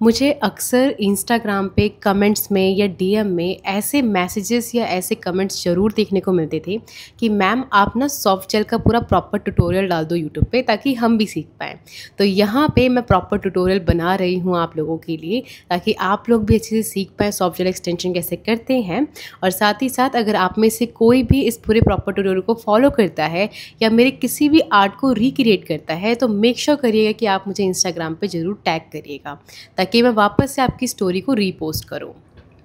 मुझे अक्सर इंस्टाग्राम पे कमेंट्स में या डीएम में ऐसे मैसेजेस या ऐसे कमेंट्स ज़रूर देखने को मिलते थे कि मैम आप ना सॉफ्ट जेल का पूरा प्रॉपर ट्यूटोरियल डाल दो यूट्यूब पे ताकि हम भी सीख पाएँ। तो यहाँ पे मैं प्रॉपर ट्यूटोरियल बना रही हूँ आप लोगों के लिए, ताकि आप लोग भी अच्छे से सीख पाएँ सॉफ्ट जेल एक्सटेंशन कैसे करते हैं। और साथ ही साथ अगर आप में से कोई भी इस पूरे प्रॉपर ट्यूटोरियल को फॉलो करता है या मेरे किसी भी आर्ट को रिक्रिएट करता है, तो मेक श्योर करिएगा कि आप मुझे इंस्टाग्राम पे ज़रूर टैग करिएगा ताकि मैं वापस से आपकी स्टोरी को रीपोस्ट करूं।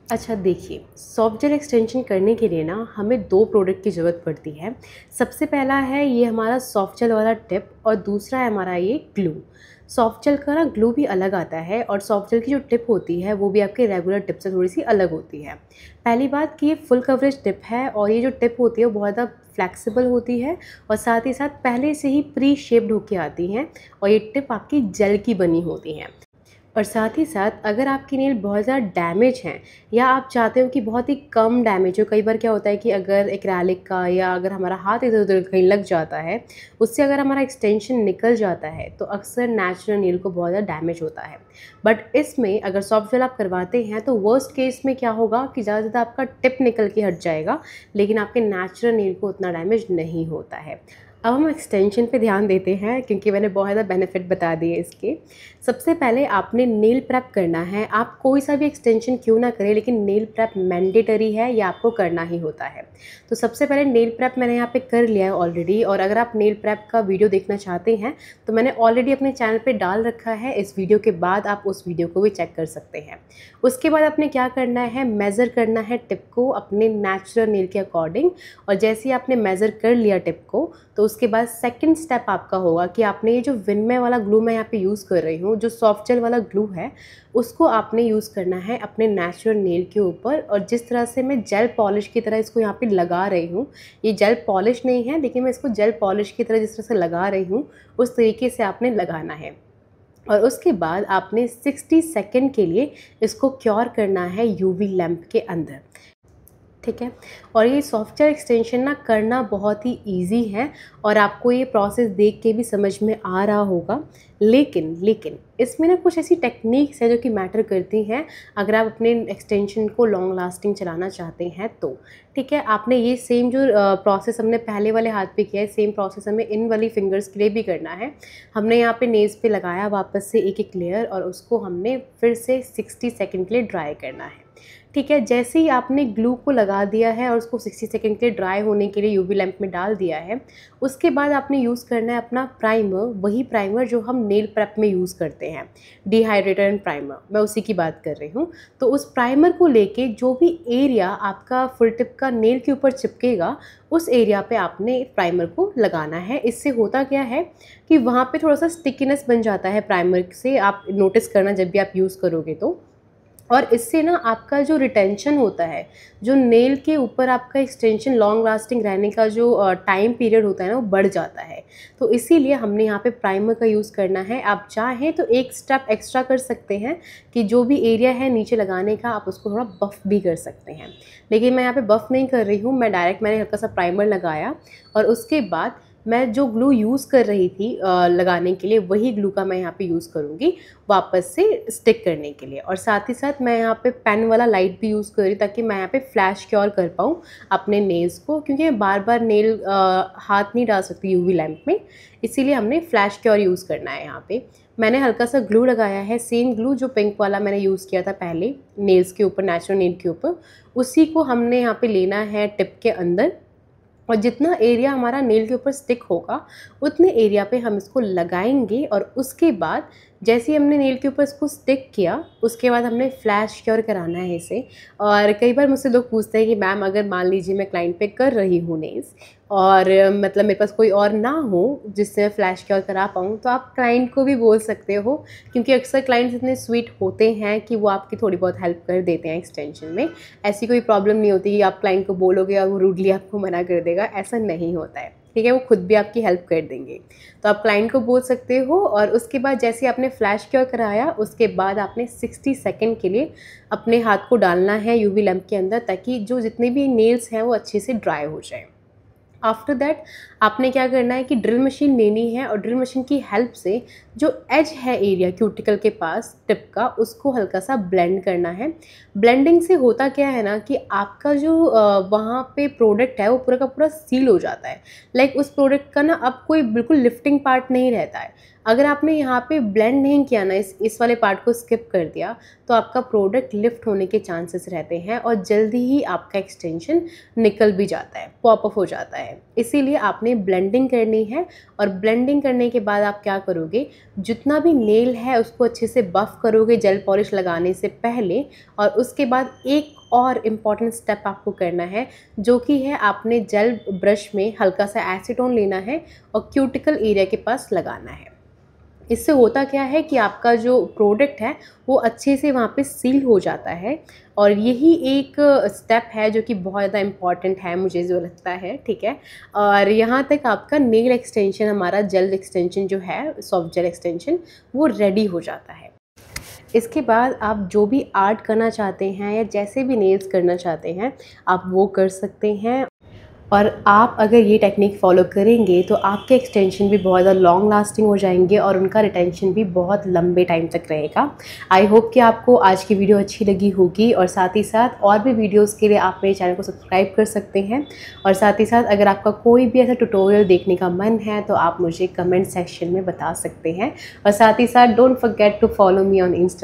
अच्छा देखिए, सॉफ्ट जेल एक्सटेंशन करने के लिए ना हमें 2 प्रोडक्ट की ज़रूरत पड़ती है। सबसे पहला है ये हमारा सॉफ्ट जेल वाला टिप और दूसरा है हमारा ये ग्लू। सॉफ्ट जेल का ना ग्लू भी अलग आता है और सॉफ्ट जेल की जो टिप होती है वो भी आपके रेगुलर टिप से थोड़ी सी अलग होती है। पहली बात कि ये फुल कवरेज टिप है और ये जो टिप होती है वो बहुत ज़्यादा फ्लैक्सिबल होती है और साथ ही साथ पहले से ही प्री शेप्ड होके आती हैं और ये टिप आपकी जेल की बनी होती हैं। और साथ ही साथ अगर आपकी नेल बहुत ज़्यादा डैमेज हैं या आप चाहते हो कि बहुत ही कम डैमेज हो, कई बार क्या होता है कि अगर एक्रेलिक का या अगर हमारा हाथ इधर उधर कहीं लग जाता है, उससे अगर हमारा एक्सटेंशन निकल जाता है तो अक्सर नेचुरल नेल को बहुत ज़्यादा डैमेज होता है। बट इसमें अगर सॉफ्ट जेल आप करवाते हैं तो वर्स्ट केस में क्या होगा कि ज़्यादा से ज़्यादा आपका टिप निकल के हट जाएगा, लेकिन आपके नेचुरल नेल को उतना डैमेज नहीं होता है। अब हम एक्सटेंशन पे ध्यान देते हैं क्योंकि मैंने बहुत ज़्यादा बेनिफिट बता दिए इसके। सबसे पहले आपने नेल प्रेप करना है। आप कोई सा भी एक्सटेंशन क्यों ना करें, लेकिन नेल प्रेप मैंडेटरी है, ये आपको करना ही होता है। तो सबसे पहले नेल प्रेप मैंने यहाँ पे कर लिया है ऑलरेडी, और अगर आप नेल प्रेप का वीडियो देखना चाहते हैं तो मैंने ऑलरेडी अपने चैनल पे डाल रखा है। इस वीडियो के बाद आप उस वीडियो को भी चेक कर सकते हैं। उसके बाद आपने क्या करना है, मेज़र करना है टिप को अपने नेचुरल नेल के अकॉर्डिंग। और जैसे ही आपने मेज़र कर लिया टिप को, तो उसके बाद सेकंड स्टेप आपका होगा कि आपने ये जो विनमे वाला ग्लू मैं यहाँ पे यूज़ कर रही हूँ, जो सॉफ्ट जेल वाला ग्लू है, उसको आपने यूज़ करना है अपने नेचुरल नेल के ऊपर। और जिस तरह से मैं जेल पॉलिश की तरह इसको यहाँ पे लगा रही हूँ, ये जेल पॉलिश नहीं है लेकिन मैं इसको जेल पॉलिश की तरह जिस तरह से लगा रही हूँ उस तरीके से आपने लगाना है। और उसके बाद आपने 60 सेकंड के लिए इसको क्योर करना है यूवी लैंप के अंदर, ठीक है। और ये सॉफ्टवेयर एक्सटेंशन ना करना बहुत ही इजी है और आपको ये प्रोसेस देख के भी समझ में आ रहा होगा। लेकिन इसमें ना कुछ ऐसी टेक्निक्स है जो कि मैटर करती हैं अगर आप अपने एक्सटेंशन को लॉन्ग लास्टिंग चलाना चाहते हैं तो, ठीक है। आपने ये सेम जो प्रोसेस हमने पहले वाले हाथ पे किया है, सेम प्रोसेस हमें इन वाली फिंगर्स के लिए भी करना है। हमने यहाँ पे नेल्स पे लगाया वापस से एक एक लेयर और उसको हमने फिर से 60 सेकंड के लिए ड्राई करना है, ठीक है। जैसे ही आपने ग्लू को लगा दिया है और उसको 60 सेकंड के लिए ड्राई होने के लिए यूवी लैंप में डाल दिया है, उसके बाद आपने यूज़ करना है अपना प्राइमर, वही प्राइमर जो हम नेल प्रेप में यूज़ करते हैं, डिहाइड्रेटर एंड प्राइमर, मैं उसी की बात कर रही हूँ। तो उस प्राइमर को लेके जो भी एरिया आपका फुल टिप का नेल के ऊपर चिपकेगा, उस एरिया पे आपने प्राइमर को लगाना है। इससे होता क्या है कि वहाँ पे थोड़ा सा स्टिकीनेस बन जाता है प्राइमर से, आप नोटिस करना जब भी आप यूज़ करोगे तो। और इससे ना आपका जो रिटेंशन होता है, जो नेल के ऊपर आपका एक्सटेंशन लॉन्ग लास्टिंग रहने का जो टाइम पीरियड होता है ना, वो बढ़ जाता है। तो इसीलिए हमने यहाँ पे प्राइमर का यूज़ करना है। आप चाहें तो एक स्टेप एक्स्ट्रा कर सकते हैं कि जो भी एरिया है नीचे लगाने का, आप उसको थोड़ा बफ़ भी कर सकते हैं, लेकिन मैं यहाँ पे बफ़ नहीं कर रही हूँ। मैं डायरेक्ट मैंने हल्का सा प्राइमर लगाया और उसके बाद मैं जो ग्लू यूज़ कर रही थी लगाने के लिए, वही ग्लू का मैं यहाँ पे यूज़ करूँगी वापस से स्टिक करने के लिए। और साथ ही साथ मैं यहाँ पे पेन वाला लाइट भी यूज़ कर रही हूँ ताकि मैं यहाँ पे फ्लैश क्योर कर पाऊँ अपने नेल्स को, क्योंकि मैं बार बार नेल हाथ नहीं डाल सकती यूवी लैंप में, इसीलिए हमने फ्लैश क्योर यूज़ करना है। यहाँ पे मैंने हल्का सा ग्लू लगाया है, सेम ग्लू जो पिंक वाला मैंने यूज़ किया था पहले नेल्स के ऊपर, नेचुरल नेल के ऊपर, उसी को हमने यहाँ पे लेना है टिप के अंदर। और जितना एरिया हमारा नेल के ऊपर स्टिक होगा उतने एरिया पे हम इसको लगाएंगे। और उसके बाद जैसे ही हमने नेल के ऊपर इसको स्टिक किया, उसके बाद हमने फ्लैश क्योर कराना है इसे। और कई बार मुझसे लोग पूछते हैं कि मैम अगर मान लीजिए मैं क्लाइंट पे कर रही हूँ नेल्स और मतलब मेरे पास कोई और ना हो जिससे मैं फ्लैश क्योर करा पाऊँ, तो आप क्लाइंट को भी बोल सकते हो, क्योंकि अक्सर क्लाइंट्स इतने स्वीट होते हैं कि वो आपकी थोड़ी बहुत हेल्प कर देते हैं एक्सटेंशन में। ऐसी कोई प्रॉब्लम नहीं होती कि आप क्लाइंट को बोलोगे और वो रूडली आपको मना कर देगा, ऐसा नहीं होता है, ठीक है। वो खुद भी आपकी हेल्प कर देंगे, तो आप क्लाइंट को बोल सकते हो। और उसके बाद जैसे आपने फ्लैश क्योर कराया, उसके बाद आपने 60 सेकंड के लिए अपने हाथ को डालना है यूवी लैंप के अंदर, ताकि जो जितने भी नेल्स हैं वो अच्छे से ड्राई हो जाए, आफ्टर दैट आपने क्या करना है कि ड्रिल मशीन लेनी है और ड्रिल मशीन की हेल्प से जो एज है एरिया क्यूटिकल के पास टिप का, उसको हल्का सा ब्लेंड करना है। ब्लेंडिंग से होता क्या है ना कि आपका जो वहाँ पे प्रोडक्ट है वो पूरा का पूरा सील हो जाता है। लाइक उस प्रोडक्ट का ना अब कोई बिल्कुल लिफ्टिंग पार्ट नहीं रहता है। अगर आपने यहाँ पे ब्लेंड नहीं किया ना, इस वाले पार्ट को स्किप कर दिया, तो आपका प्रोडक्ट लिफ्ट होने के चांसेस रहते हैं और जल्दी ही आपका एक्सटेंशन निकल भी जाता है, पॉप अप हो जाता है। इसीलिए आपने ब्लेंडिंग करनी है और ब्लेंडिंग करने के बाद आप क्या करोगे, जितना भी नेल है उसको अच्छे से बफ़ करोगे जेल पॉलिश लगाने से पहले। और उसके बाद एक और इम्पॉर्टेंट स्टेप आपको करना है, जो कि है आपने जेल ब्रश में हल्का सा एसीटोन लेना है और क्यूटिकल एरिया के पास लगाना है। इससे होता क्या है कि आपका जो प्रोडक्ट है वो अच्छे से वहाँ पे सील हो जाता है। और यही एक स्टेप है जो कि बहुत ज़्यादा इम्पॉर्टेंट है, मुझे जो लगता है, ठीक है। और यहाँ तक आपका नेल एक्सटेंशन, हमारा जेल एक्सटेंशन जो है, सॉफ्ट जेल एक्सटेंशन, वो रेडी हो जाता है। इसके बाद आप जो भी आर्ट करना चाहते हैं या जैसे भी नेल्स करना चाहते हैं आप वो कर सकते हैं। और आप अगर ये टेक्निक फॉलो करेंगे तो आपके एक्सटेंशन भी बहुत ज़्यादा लॉन्ग लास्टिंग हो जाएंगे और उनका रिटेंशन भी बहुत लंबे टाइम तक रहेगा। आई होप कि आपको आज की वीडियो अच्छी लगी होगी और साथ ही साथ और भी वीडियोस के लिए आप मेरे चैनल को सब्सक्राइब कर सकते हैं। और साथ ही साथ अगर आपका कोई भी ऐसा ट्यूटोरियल देखने का मन है तो आप मुझे कमेंट सेक्शन में बता सकते हैं। और साथ ही साथ don't forget to follow me on Instagram.